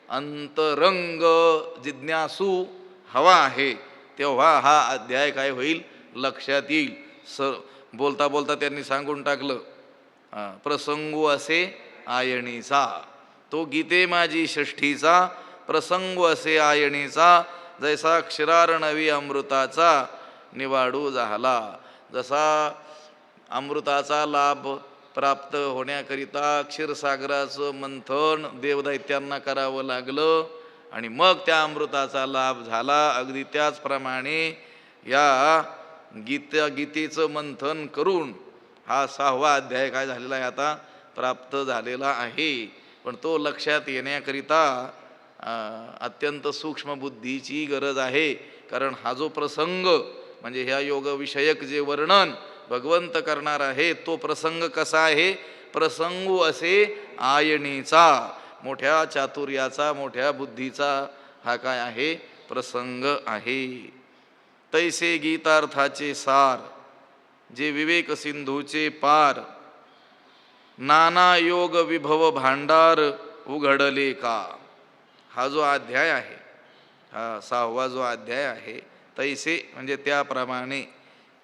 अंतरंग जिज्ञासू हवा आहे, तेव्हा हा अध्याय काय होईल लक्षात येईल. बोलता बोलता त्यांनी सांगून टाकलं, प्रसंगू असे आयणीचा, तो गीते माझी षष्ठीचा प्रसंग असे आयणीचा, जैसा क्षीरार्णवी अमृताचा निवाडू झाला. जसा अमृताचा लाभ प्राप्त होण्याकरिता क्षीरसागराचं मंथन देवदैत्यांना करावं लागलं आणि मग त्या अमृताचा लाभ झाला, अगदी त्याचप्रमाणे या गीतेचं मंथन करून हा 6वा अध्याय काय झालेला आहे आता प्राप्त झालेला आहे. पण तो लक्षात येण्याकरिता अत्यंत सूक्ष्म बुद्धीची गरज आहे. कारण हा जो प्रसंग म्हणजे ह्या योगविषयक जे वर्णन भगवंत करणार आहे तो प्रसंग कसा आहे, प्रसंगू असे आयणीचा, मोठ्या चातुर्याचा मोठ्या बुद्धीचा हा काय आहे प्रसंग आहे. तैसे गीतार्थाचे सार जे विवेक सिंधूचे पार, नाना योग विभव भांडार उघडले का. हा जो अध्याय आहे, हा 6वा जो अध्याय आहे, तैसे म्हणजे त्याप्रमाणे,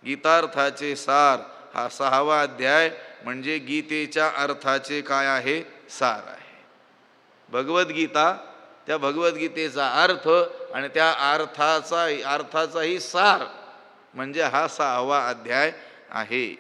गीतार्थाचे सार हा 6वा अध्याय म्हणजे गीतेच्या अर्थाचे काय आहे सार आहे. भगवद्गीता, त्या भगवद्गीतेचा अर्थ आणि त्या अर्थाचाही सार म्हणजे हा 6वा अध्याय आहे.